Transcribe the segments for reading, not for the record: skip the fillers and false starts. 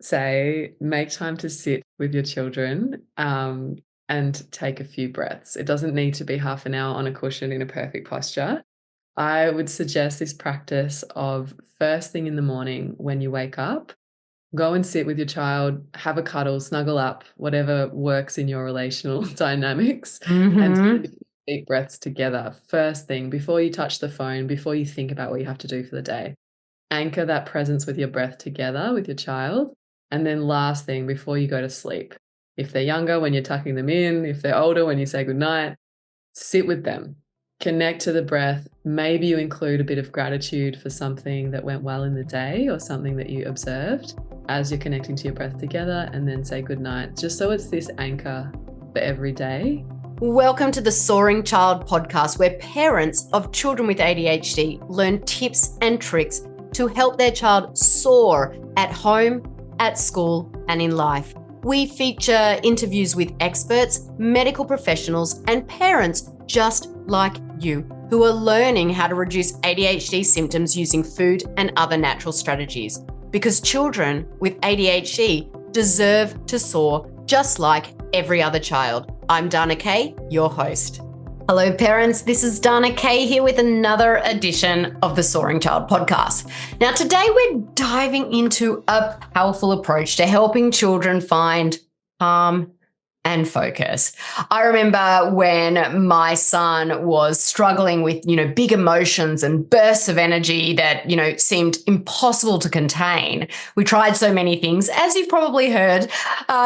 say make time to sit with your children and take a few breaths. It doesn't need to be half an hour on a cushion in a perfect posture. I would suggest this practice of first thing in the morning when you wake up, go and sit with your child, have a cuddle, snuggle up, whatever works in your relational dynamics, and Mm-hmm. take deep breaths together. First thing, before you touch the phone, before you think about what you have to do for the day. Anchor that presence with your breath together with your child. And then last thing, before you go to sleep. If they're younger, when you're tucking them in, if they're older, when you say goodnight, sit with them. Connect to the breath. Maybe you include a bit of gratitude for something that went well in the day or something that you observed as you're connecting to your breath together, and then say goodnight, just so it's this anchor for every day. Welcome to the Soaring Child podcast, where parents of children with ADHD learn tips and tricks to help their child soar at home, at school, and in life. We feature interviews with experts, medical professionals, and parents just like you who are learning how to reduce ADHD symptoms using food and other natural strategies. Because children with ADHD deserve to soar just like every other child. I'm Dana Kay, your host. Hello, parents. This is Dana Kay here with another edition of the Soaring Child podcast. Now, today we're diving into a powerful approach to helping children find calm and focus. I remember when my son was struggling with, big emotions and bursts of energy that, seemed impossible to contain. We tried so many things, as you've probably heard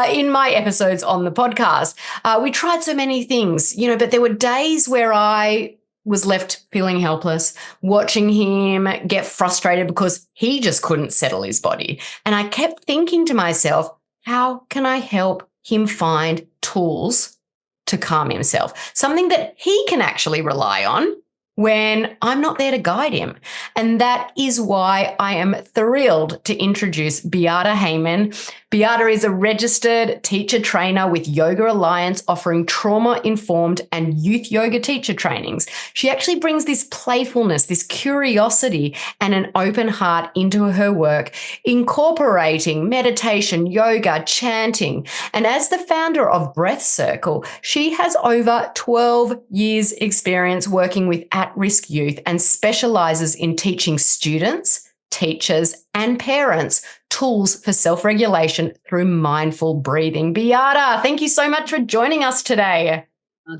in my episodes on the podcast. We tried so many things, but there were days where I was left feeling helpless, watching him get frustrated because he just couldn't settle his body. And I kept thinking to myself, how can I help him find tools to calm himself, something that he can actually rely on when I'm not there to guide him? And that is why I am thrilled to introduce Beata Heymann. Beata is a registered teacher trainer with Yoga Alliance, offering trauma-informed and youth yoga teacher trainings. She actually brings this playfulness, this curiosity, and an open heart into her work, incorporating meditation, yoga, chanting. And as the founder of Breath Circle, she has over 12 years experience working with at-risk youth and specializes in teaching students, teachers, and parents tools for self-regulation through mindful breathing. Beata, thank you so much for joining us today.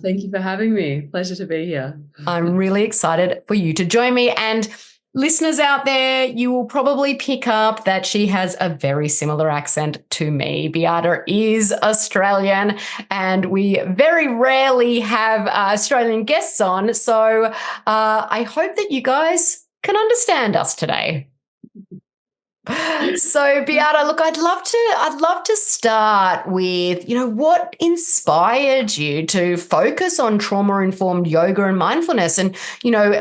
Thank you for having me. Pleasure to be here. I'm really excited for you to join me. And listeners out there, you will probably pick up that she has a very similar accent to me. Beata is Australian, and we very rarely have Australian guests on. So I hope that you guys can understand us today. So Beata, look, I'd love to start with, what inspired you to focus on trauma-informed yoga and mindfulness and,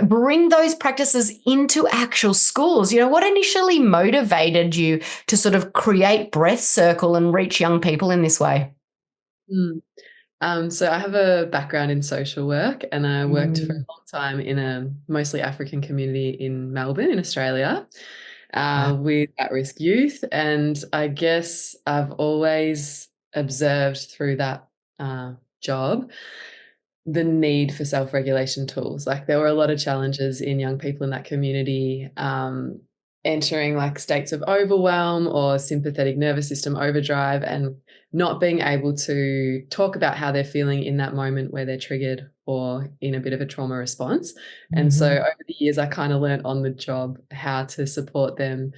bring those practices into actual schools? What initially motivated you to sort of create Breath Circle and reach young people in this way? So I have a background in social work, and I worked for a long time in a mostly African community in Melbourne, in Australia. With at-risk youth. And I guess I've always observed through that job the need for self-regulation tools. Like, there were a lot of challenges in young people in that community, entering like states of overwhelm or sympathetic nervous system overdrive, and not being able to talk about how they're feeling in that moment where they're triggered or in a bit of a trauma response. And so over the years, I kind of learned on the job how to support them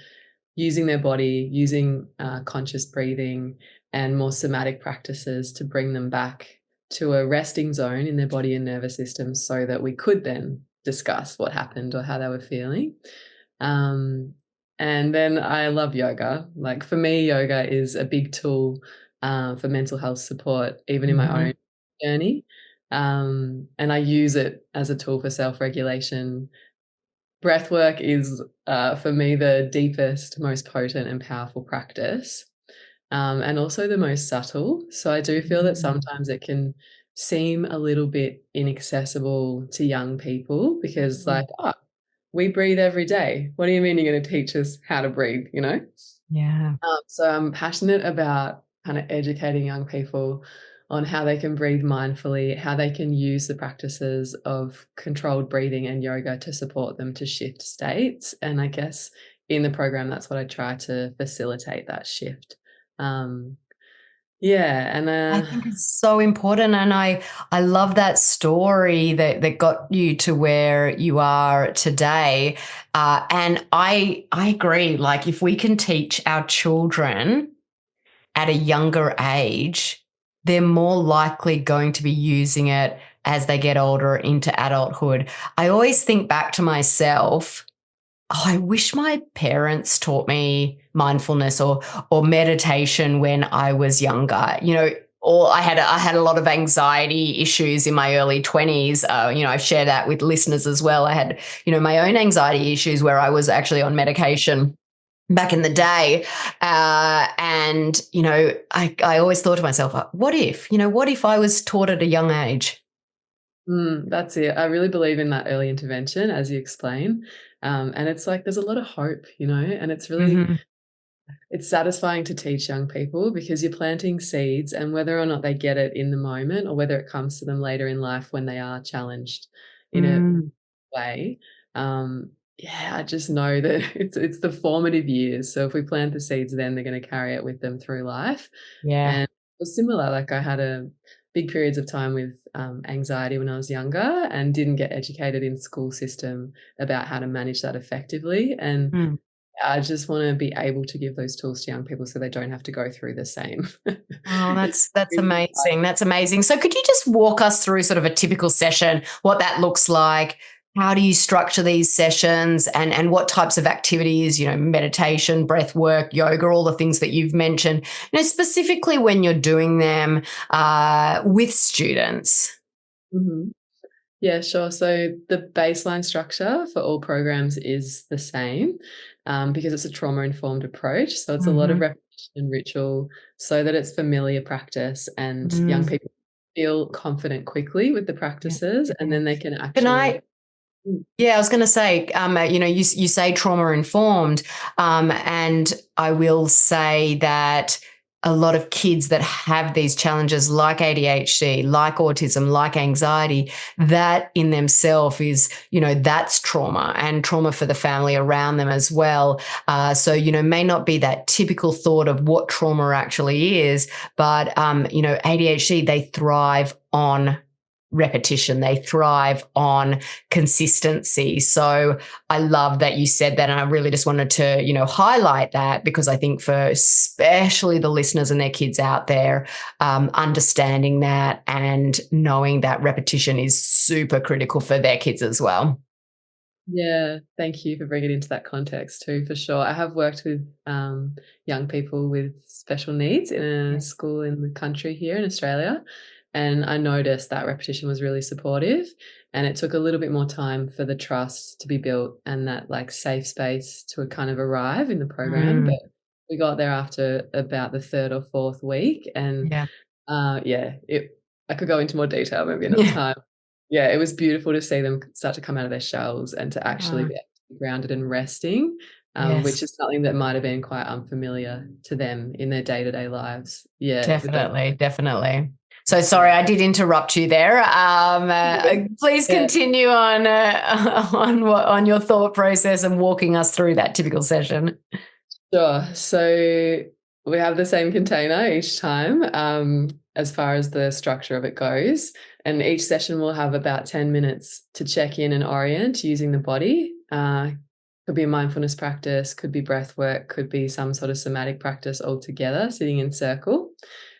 using their body, using conscious breathing and more somatic practices to bring them back to a resting zone in their body and nervous system, so that we could then discuss what happened or how they were feeling. And then I love yoga. Like, for me, yoga is a big tool for mental health support, even in my own journey. And I use it as a tool for self-regulation. Breathwork is, for me, the deepest, most potent and powerful practice, and also the most subtle. So I do feel that sometimes it can seem a little bit inaccessible to young people, because we breathe every day. What do you mean you're going to teach us how to breathe, Yeah. So I'm passionate about kind of educating young people on how they can breathe mindfully, how they can use the practices of controlled breathing and yoga to support them to shift states. And I guess in the program, that's what I try to facilitate, that shift. Um, yeah, and I think it's so important, and I love that story that got you to where you are today. And I agree. Like, if we can teach our children at a younger age, they're more likely going to be using it as they get older into adulthood. I always think back to myself. Oh, I wish my parents taught me mindfulness or meditation when I was younger. Or I had a lot of anxiety issues in my early 20s. I've shared that with listeners as well. I had, my own anxiety issues where I was actually on medication back in the day. And, I always thought to myself, what if I was taught at a young age? That's it. I really believe in that early intervention, as you explain. And it's like there's a lot of hope, and Mhm. it's satisfying to teach young people because you're planting seeds, and whether or not they get it in the moment or whether it comes to them later in life when they are challenged in a Mm. way. Yeah, I just know that it's the formative years. So if we plant the seeds, then they're going to carry it with them through life. Yeah. And it was similar. Like I had a big periods of time with anxiety when I was younger and didn't get educated in school system about how to manage that effectively. And Mm. I just want to be able to give those tools to young people so they don't have to go through the same. Oh, It's that's amazing. That's amazing. So could you just walk us through sort of a typical session, what that looks like? How do you structure these sessions, and what types of activities, meditation, breath work, yoga, all the things that you've mentioned, specifically when you're doing them with students? Mhm. Yeah, sure. So the baseline structure for all programs is the same because it's a trauma informed approach. So it's a lot of Mhm. repetition and ritual so that it's familiar practice and young Mm. people feel confident quickly with the Yeah. practices, and Yeah. then they can Can actually. I Yeah, I was going to say, you say trauma informed, and I will say that a lot of kids that have these challenges, like ADHD, like autism, like anxiety, that in themselves is, that's trauma, and trauma for the family around them as well. So, may not be that typical thought of what trauma actually is, but ADHD, they thrive on repetition. They thrive on consistency. So I love that you said that. And I really just wanted to, highlight that, because I think for especially the listeners and their kids out there, understanding that and knowing that repetition is super critical for their kids as well. Yeah, thank you for bringing it into that context too, for sure. I have worked with young people with special needs in a Yeah. school in the country here in Australia, and I noticed that repetition was really supportive, and it took a little bit more time for the trust to be built and that like safe space to kind of arrive in the program, Mm, but we got there after about the third or fourth week, and yeah. yeah, it. I could go into more detail, maybe another Yeah. time. Yeah, it was beautiful to see them start to come out of their shells and to actually Uh, be able to be grounded and resting, which yes. is something that might have been quite unfamiliar to them in their day-to-day lives. Yeah, with those. Definitely, definitely. So sorry, I did interrupt you there. Please Yeah, continue on on your thought process and walking us through that typical session. sure. So we have the same container each time, as far as the structure of it goes, and each session will have about 10 minutes to check in and orient using the body. Could be a mindfulness practice, could be breath work, could be some sort of somatic practice all together, sitting in circle.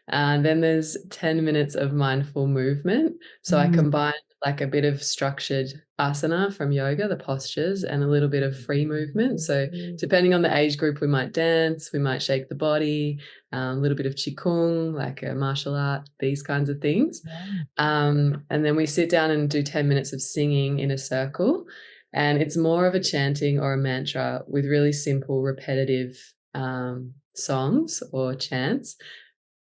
And then there's 10 minutes of mindful movement. So I Mm, combined like a bit of structured asana from yoga, the postures, and a little bit of free movement. So depending on the age group, we might dance, we might shake the body, a little bit of qigong, like a martial art, these kinds of things. yeah. And then we sit down and do 10 minutes of singing in a circle. And it's more of a chanting or a mantra with really simple, repetitive songs or chants.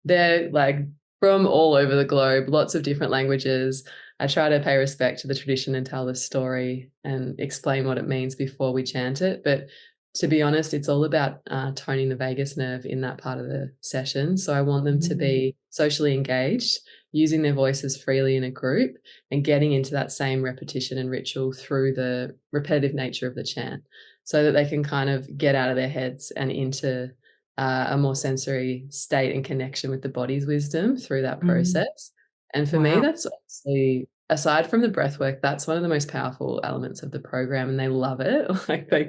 They're like from all over the globe, lots of different languages. I try to pay respect to the tradition and tell the story and explain what it means before we chant it. But to be honest, it's all about toning the vagus nerve in that part of the session. So I want them to be socially engaged, using their voices freely in a group, and getting into that same repetition and ritual through the repetitive nature of the chant, so that they can kind of get out of their heads and into a more sensory state and connection with the body's wisdom through that process. And for me, that's obviously, aside from the breath work, that's one of the most powerful elements of the program, and they love it. Like they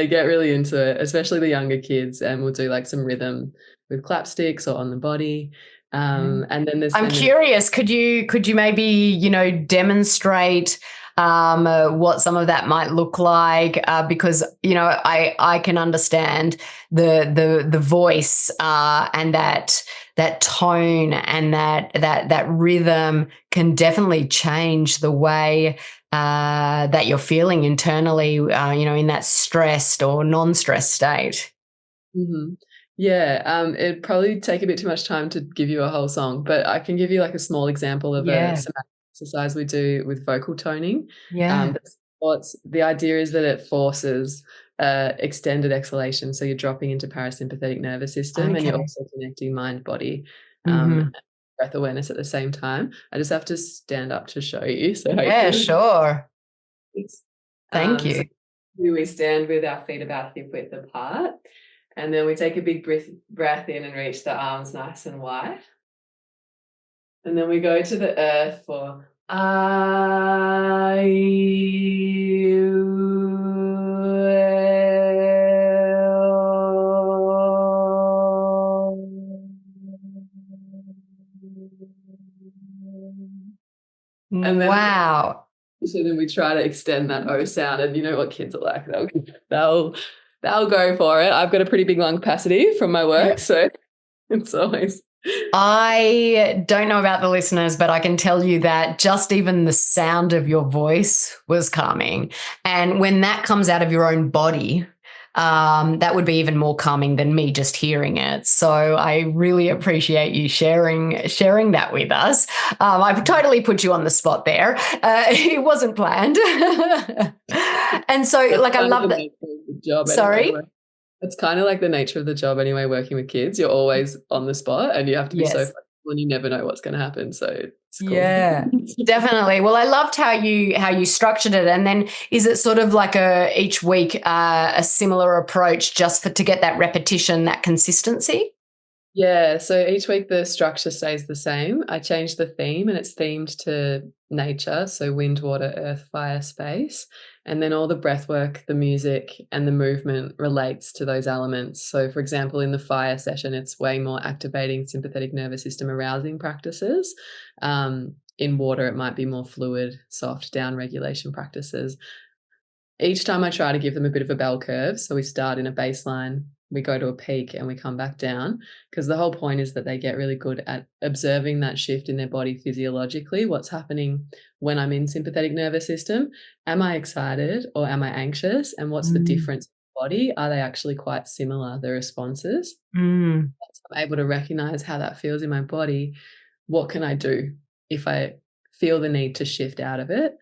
get really into it, especially the younger kids, and we'll do like some rhythm with clap sticks or on the body. And then I'm curious, could you maybe, you know, demonstrate what some of that might look like? Because, you know, I can understand the voice and that tone and that rhythm can definitely change the way that you're feeling internally, you know, in that stressed or non-stressed state. Mm-hmm. Yeah, it'd probably take a bit too much time to give you a whole song, but I can give you like a small example of a somatic exercise we do with vocal toning. The idea is that it forces extended exhalation, so you're dropping into parasympathetic nervous system, and you're also connecting mind, body, breath awareness at the same time. I just have to stand up to show you. So Sure. Thank you. So we stand with our feet about hip width apart. And then we take a big breath in and reach the arms nice and wide. And then we go to the earth for I. And then so then we try to extend that O sound, and you know what kids are like, they'll go for it. I've got a pretty big lung capacity from my work, so it's always. I don't know about the listeners, but I can tell you that just even the sound of your voice was calming. And when that comes out of your own body, that would be even more calming than me just hearing it. So I really appreciate you sharing that with us. I've totally put you on the spot there. It wasn't planned. And so, like, I love that. Sorry? Anyway. It's kind of like the nature of the job anyway, working with kids. You're always on the spot, and you have to be so flexible, and you never know what's going to happen. So it's cool. Yeah, definitely. Well, I loved how you structured it. And then is it sort of like each week a similar approach just to get that repetition, that consistency? Yeah, so each week the structure stays the same. I change the theme, and it's themed to nature, so wind, water, earth, fire, space. And then all the breath work, the music, and the movement relates to those elements. So, for example, in the fire session, it's way more activating sympathetic nervous system arousing practices. In water, it might be more fluid, soft, down regulation practices. Each time I try to give them a bit of a bell curve. So we start in a baseline, we go to a peak, and we come back down, because the whole point is that they get really good at observing that shift in their body physiologically. What's happening when I'm in sympathetic nervous system? Am I excited or am I anxious? And what's the difference in the body? Are they actually quite similar, the responses? So I'm able to recognize how that feels in my body. What can I do if I feel the need to shift out of it?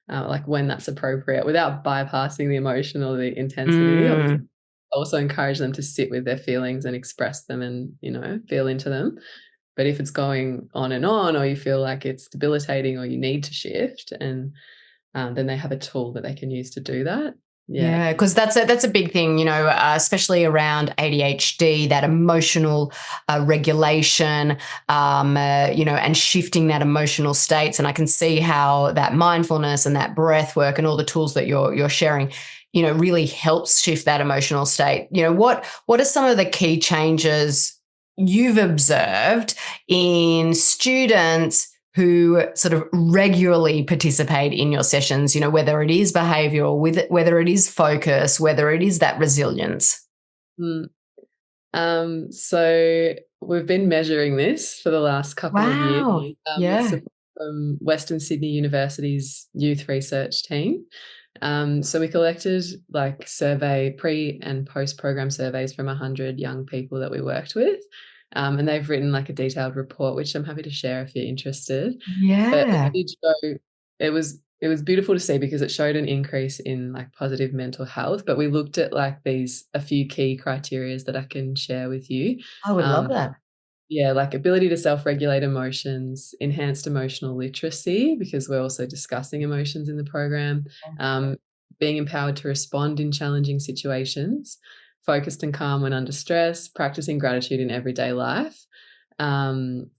Like when that's appropriate, without bypassing the emotion or the intensity. Also encourage them to sit with their feelings and express them and, you know, feel into them. But if it's going on and on, or you feel like it's debilitating, or you need to shift, and then they have a tool that they can use to do that. Yeah, because that's a big thing, you know, especially around ADHD, that emotional regulation, you know, and shifting that emotional states. And I can see how that mindfulness and that breath work and all the tools that you're sharing, you know, really helps shift that emotional state. You know, what are some of the key changes you've observed in students who sort of regularly participate in your sessions, you know, whether it is behavioural, whether it is focus, whether it is that resilience? So we've been measuring this for the last couple of years. So from Western Sydney University's youth research team. So we collected like pre and post program surveys from 100 young people that we worked with. And they've written like a detailed report, which I'm happy to share if you're interested. Yeah. But it was it was beautiful to see because it showed an increase in like positive mental health. But we looked at like a few key criteria that I can share with you. I would love that. Yeah, like ability to self-regulate emotions, enhanced emotional literacy, because we're also discussing emotions in the program, being empowered to respond in challenging situations, focused and calm when under stress, practicing gratitude in everyday life. And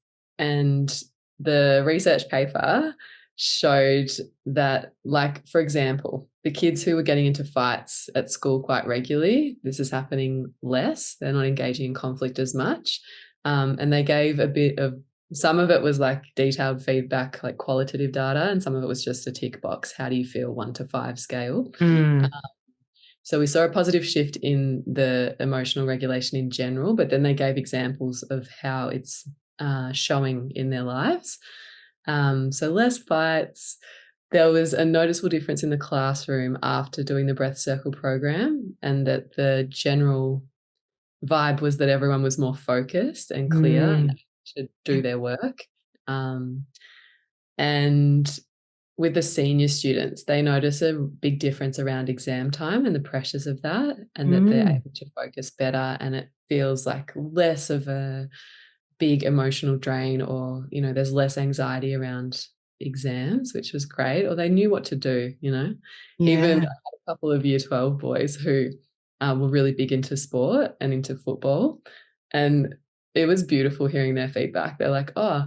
the research paper showed that, like, for example, the kids who were getting into fights at school quite regularly, this is happening less. They're not engaging in conflict as much. And they gave some of it was like detailed feedback, like qualitative data, and some of it was just a tick box. How do you feel 1 to 5 scale? So we saw a positive shift in the emotional regulation in general, but then they gave examples of how it's showing in their lives. So less fights. There was a noticeable difference in the classroom after doing the breath circle program, and that the general vibe was that everyone was more focused and clear to do their work. And with the senior students, they notice a big difference around exam time and the pressures of that, and that they're able to focus better, and it feels like less of a big emotional drain, or, you know, there's less anxiety around exams, which was great, or they knew what to do, you know. Even I had a couple of year 12 boys who were really big into sport and into football, and it was beautiful hearing their feedback. They're like, oh,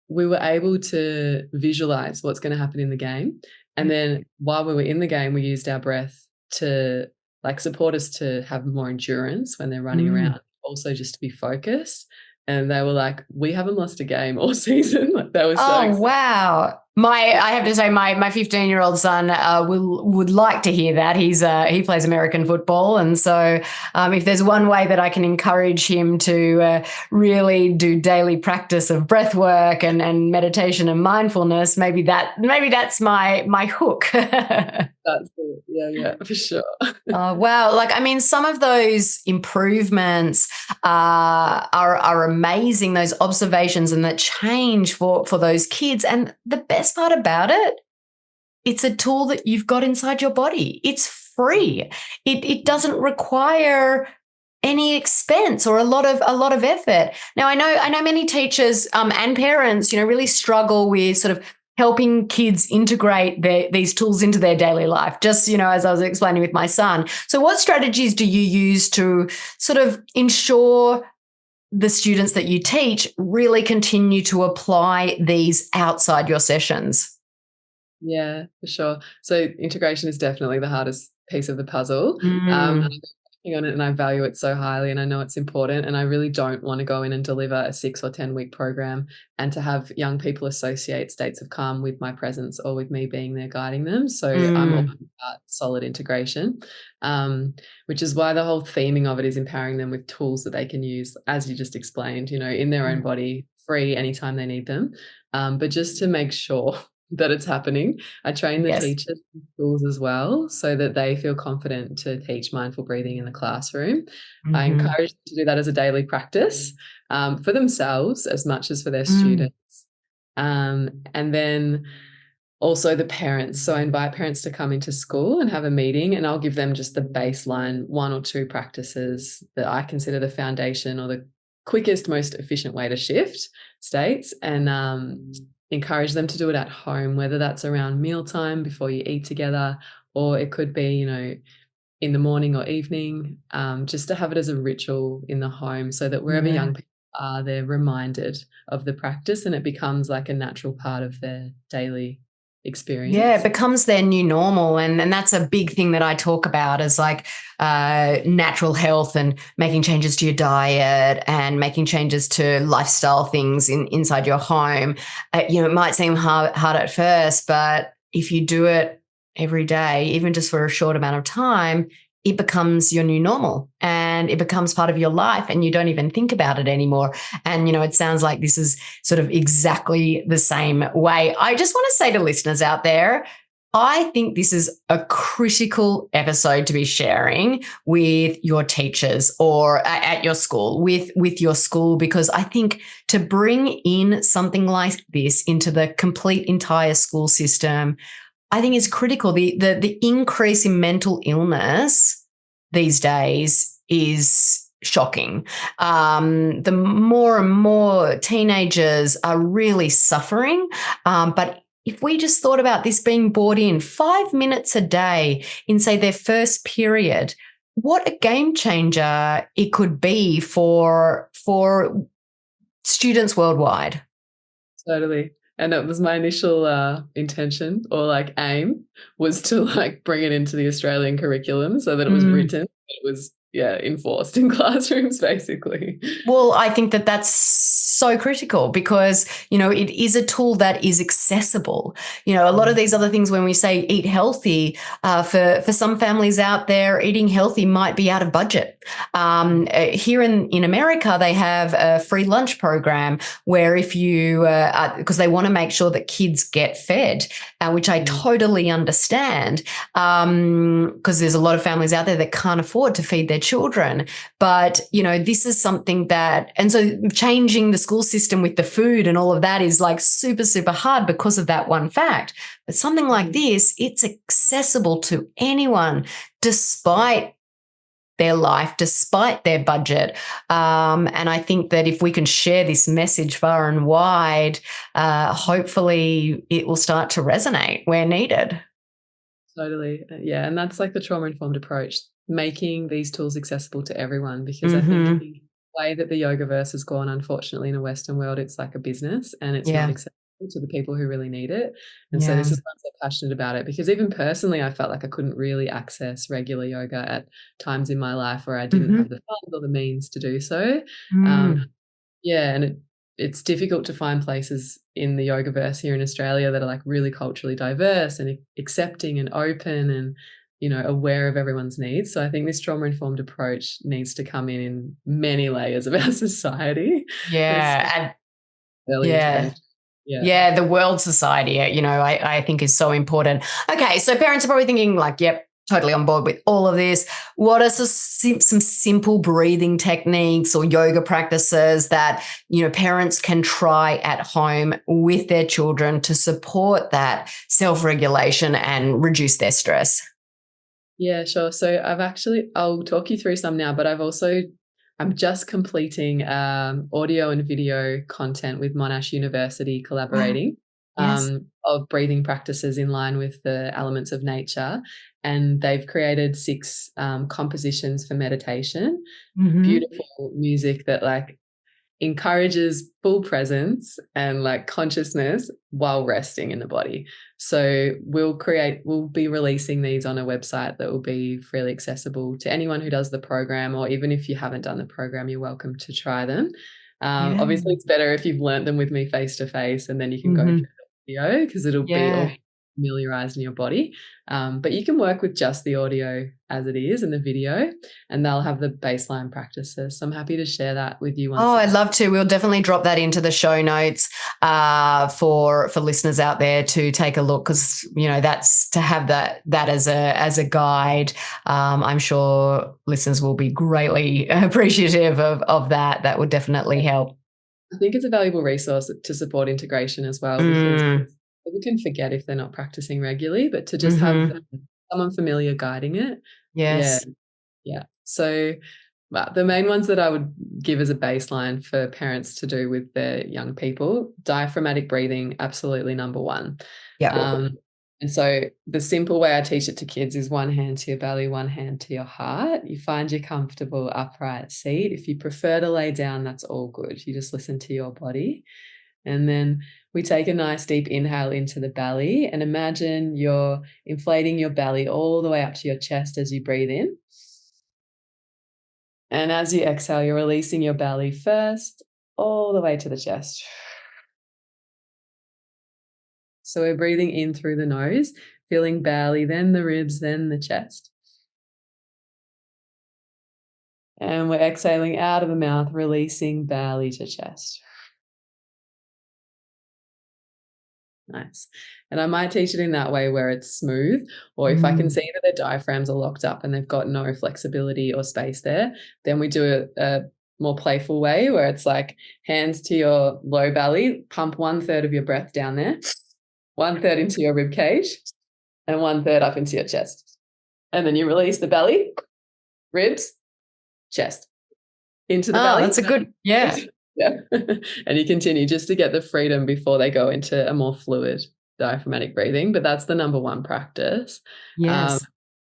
we were able to visualize what's going to happen in the game, and then while we were in the game, we used our breath to like support us to have more endurance when they're running around, also just to be focused. And they were like, we haven't lost a game all season. Like, that was so exciting. Wow. I have to say, my 15-year-old son would like to hear that. He plays American football, and so if there's one way that I can encourage him to really do daily practice of breath work and meditation and mindfulness, maybe that's my hook. That's it. Yeah, for sure. Oh, wow. Like, I mean, some of those improvements are amazing, those observations and that change for those kids. And the best part about it, it's a tool that you've got inside your body. It's free. It doesn't require any expense or a lot of effort. Now, I know many teachers and parents, really struggle with sort of helping kids integrate these tools into their daily life, just, as I was explaining with my son. So what strategies do you use to sort of ensure the students that you teach really continue to apply these outside your sessions? Yeah, for sure. So integration is definitely the hardest piece of the puzzle. I'm working on it, and I value it so highly, and I know it's important, and I really don't want to go in and deliver a 6 or 10 week program and to have young people associate states of calm with my presence or with me being there guiding them. So I'm all about solid integration, which is why the whole theming of it is empowering them with tools that they can use, as you just explained, in their own body, free anytime they need them. But just to make sure that it's happening, I train the teachers in schools as well, so that they feel confident to teach mindful breathing in the classroom. I encourage them to do that as a daily practice for themselves as much as for their students. And then also the parents. So I invite parents to come into school and have a meeting, and I'll give them just the baseline 1 or 2 practices that I consider the foundation or the quickest, most efficient way to shift states, and encourage them to do it at home, whether that's around mealtime before you eat together, or it could be, in the morning or evening, just to have it as a ritual in the home, so that wherever young people are, they're reminded of the practice, and it becomes like a natural part of their daily experience. Yeah, it becomes their new normal. And that's a big thing that I talk about, is like natural health and making changes to your diet and making changes to lifestyle things inside your home. It might seem hard at first, but if you do it every day, even just for a short amount of time, it becomes your new normal and it becomes part of your life, and you don't even think about it anymore. And, it sounds like this is sort of exactly the same way. I just want to say to listeners out there, I think this is a critical episode to be sharing with your teachers or at your school, with your school, because I think to bring in something like this into the complete entire school system, I think is critical. The increase in mental illness these days is shocking. The more and more teenagers are really suffering. But if we just thought about this being brought in 5 minutes a day in, say, their first period, what a game changer it could be for students worldwide. Totally. And it was my initial intention or like aim was to like bring it into the Australian curriculum so that it was written, it was enforced in classrooms basically. Well, I think that that's so critical because, it is a tool that is accessible. A lot of these other things, when we say eat healthy, for some families out there, eating healthy might be out of budget. Here in America, they have a free lunch program where if you, because they want to make sure that kids get fed, which I totally understand, because there's a lot of families out there that can't afford to feed their children. But, this is something that, and so changing the school system with the food and all of that is like super, super hard because of that one fact. But something like this, it's accessible to anyone despite their life, despite their budget. And I think that if we can share this message far and wide, hopefully it will start to resonate where needed. Totally. Yeah. And that's like the trauma-informed approach, making these tools accessible to everyone, because I think the way that the yogaverse has gone, unfortunately, in a Western world, it's like a business and it's not accessible to the people who really need it. And so this is why I'm so passionate about it, because even personally, I felt like I couldn't really access regular yoga at times in my life where I didn't have the funds or the means to do so. And it's difficult to find places in the yogaverse here in Australia that are like really culturally diverse and accepting and open and, aware of everyone's needs. So I think this trauma-informed approach needs to come in many layers of our society. Yeah. Yeah, the world society, I think is so important. Okay, so parents are probably thinking like, yep, totally on board with all of this. What are some simple breathing techniques or yoga practices that, parents can try at home with their children to support that self-regulation and reduce their stress? Yeah, sure. So I'll talk you through some now, but I'm just completing audio and video content with Monash University collaborating of breathing practices in line with the elements of nature. And they've created 6 compositions for meditation, beautiful music that like encourages full presence and like consciousness while resting in the body. So we'll be releasing these on a website that will be freely accessible to anyone who does the program, or even if you haven't done the program, you're welcome to try them. Obviously it's better if you've learnt them with me face to face, and then you can go through the video because it'll be all familiarized in your body. But you can work with just the audio as it is and the video, and they'll have the baseline practices. So I'm happy to share that with you. I'd love to. We'll definitely drop that into the show notes for listeners out there to take a look, because that's to have that as a guide. I'm sure listeners will be greatly appreciative of that. That would definitely help. I think it's a valuable resource to support integration as well, because people can forget if they're not practicing regularly, but to just have someone familiar guiding it. Yes. Yeah. So the main ones that I would give as a baseline for parents to do with their young people: diaphragmatic breathing, absolutely number 1. Yeah. And so the simple way I teach it to kids is 1 hand to your belly, 1 hand to your heart. You find your comfortable upright seat. If you prefer to lay down, that's all good. You just listen to your body. And then we take a nice deep inhale into the belly, and imagine you're inflating your belly all the way up to your chest as you breathe in. And as you exhale, you're releasing your belly first all the way to the chest. So we're breathing in through the nose, feeling belly, then the ribs, then the chest. And we're exhaling out of the mouth, releasing belly to chest. Nice. And I might teach it in that way where it's smooth, or if I can see that their diaphragms are locked up and they've got no flexibility or space there, then we do a more playful way where it's like hands to your low belly, pump 1/3 of your breath down there, 1/3 into your rib cage, and 1/3 up into your chest. And then you release the belly, ribs, chest, into the belly. That's a good, yeah. Yeah. And you continue just to get the freedom before they go into a more fluid diaphragmatic breathing. But that's the number one practice. Yes.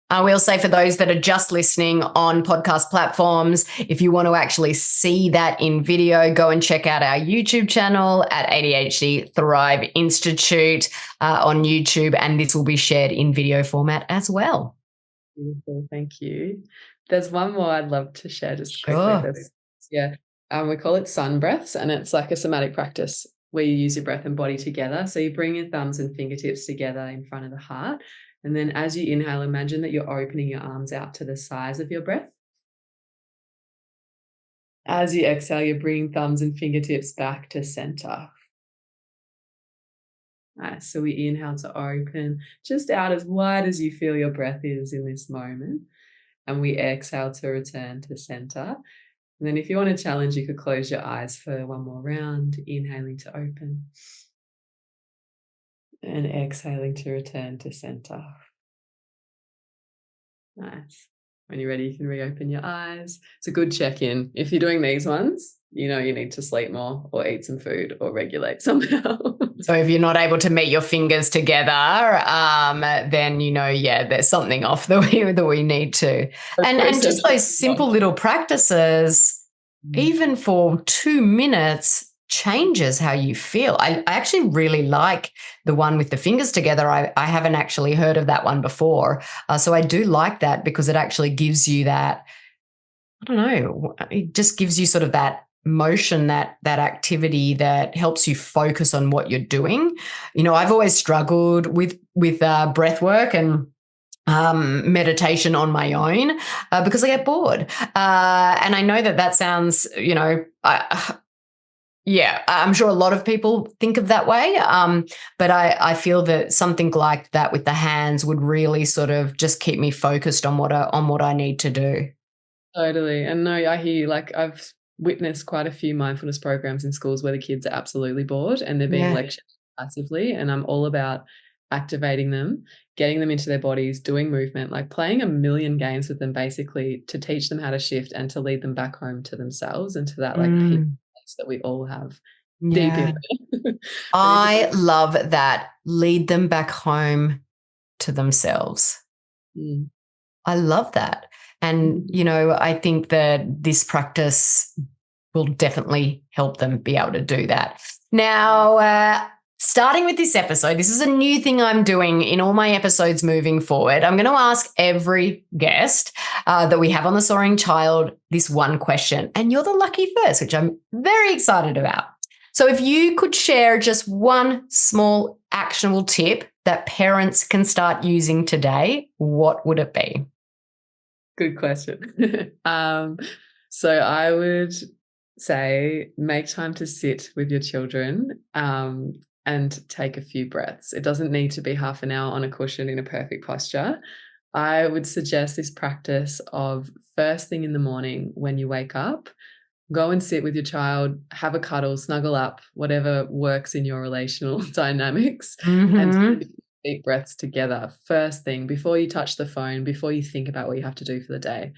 I will say, for those that are just listening on podcast platforms, if you want to actually see that in video, go and check out our YouTube channel at ADHD Thrive Institute on YouTube, and this will be shared in video format as well. Beautiful, thank you. There's one more I'd love to share just Sure. quickly. We call it sun breaths, and it's like a somatic practice where you use your breath and body together. So you bring your thumbs and fingertips together in front of the heart. And then as you inhale, imagine that you're opening your arms out to the size of your breath. As you exhale, you're bringing thumbs and fingertips back to center. Nice. So we inhale to open just out as wide as you feel your breath is in this moment. And we exhale to return to center. And then if you want to challenge, you could close your eyes for one more round, inhaling to open. And exhaling to return to center. Nice. When you're ready, you can reopen your eyes. It's a good check-in. If you're doing these ones, you know you need to sleep more or eat some food or regulate somehow. So if you're not able to meet your fingers together, then, there's something off that we need to. And just those simple little practices, even for 2 minutes, changes how you feel. I actually really like the one with the fingers together. I haven't actually heard of that one before. So I do like that because it actually gives you that, I don't know, it just gives you sort of that motion, that activity that helps you focus on what you're doing. I've always struggled with breath work and meditation on my own because I get bored. And I know that sounds, I'm sure a lot of people think of that way. But I feel that something like that with the hands would really sort of just keep me focused on what I need to do. Totally. And no, I hear you. Like, I've witnessed quite a few mindfulness programs in schools where the kids are absolutely bored and they're being lectured passively. And I'm all about activating them, getting them into their bodies, doing movement, like playing a million games with them, basically to teach them how to shift and to lead them back home to themselves and to that peace that we all have deep in there. I love that. Lead them back home to themselves. I love that. And, I think that this practice will definitely help them be able to do that. Now, starting with this episode, this is a new thing I'm doing in all my episodes moving forward. I'm going to ask every guest that we have on the Soaring Child this one question, and you're the lucky first, which I'm very excited about. So if you could share just one small actionable tip that parents can start using today, what would it be? Good question. So I would say make time to sit with your children and take a few breaths. It doesn't need to be half an hour on a cushion in a perfect posture. I would suggest this practice of first thing in the morning when you wake up, go and sit with your child, have a cuddle, snuggle up, whatever works in your relational dynamics, and take deep breaths together first thing before you touch the phone, before you think about what you have to do for the day.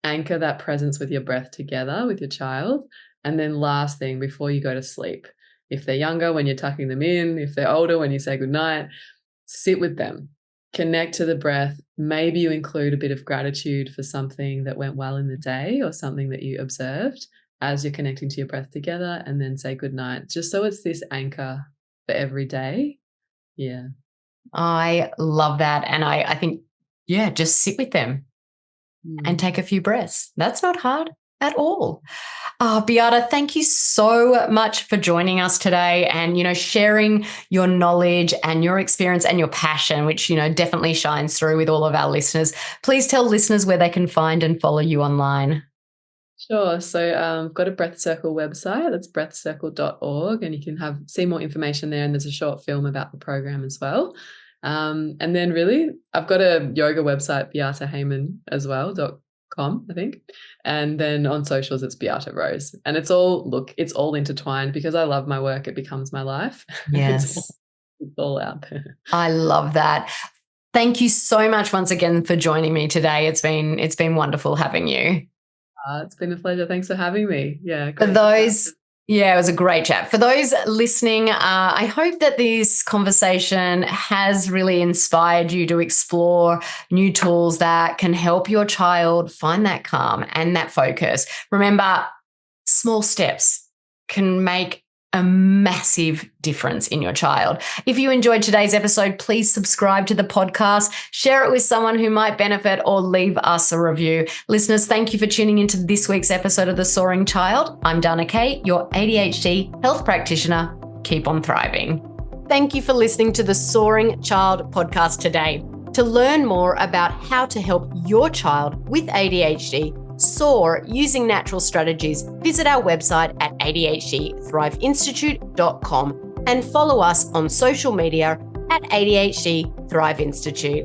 Anchor that presence with your breath together with your child. And then last thing, before you go to sleep, if they're younger, when you're tucking them in, if they're older, when you say goodnight, sit with them, connect to the breath. Maybe you include a bit of gratitude for something that went well in the day or something that you observed as you're connecting to your breath together, and then say goodnight, just so it's this anchor for every day. Yeah. I love that. And I think, just sit with them and take a few breaths. That's not hard at all. Beata, thank you so much for joining us today and, sharing your knowledge and your experience and your passion, which, definitely shines through with all of our listeners. Please tell listeners where they can find and follow you online. Sure. So I've got a Breath Circle website. That's breathcircle.org, and you can see more information there. And there's a short film about the program as well. And then really, I've got a yoga website, Beata Heymann as well, .com, I think. And then on socials, it's Beata Rose. And it's all intertwined because I love my work. It becomes my life. Yes. It's all out there. I love that. Thank you so much once again for joining me today. It's been wonderful having you. It's been a pleasure. Thanks for having me. Yeah, For great. those, yeah, it was a great chat. For those listening, I hope that this conversation has really inspired you to explore new tools that can help your child find that calm and that focus. Remember, small steps can make a massive difference in your child. If you enjoyed today's episode, please subscribe to the podcast, share it with someone who might benefit, or leave us a review. Listeners, thank you for tuning into this week's episode of The Soaring Child. I'm Dana Kate, your ADHD health practitioner. Keep on thriving. Thank you for listening to the Soaring Child podcast today. To learn more about how to help your child with ADHD soar using natural strategies, visit our website at adhdthriveinstitute.com and follow us on social media at ADHD Thrive Institute.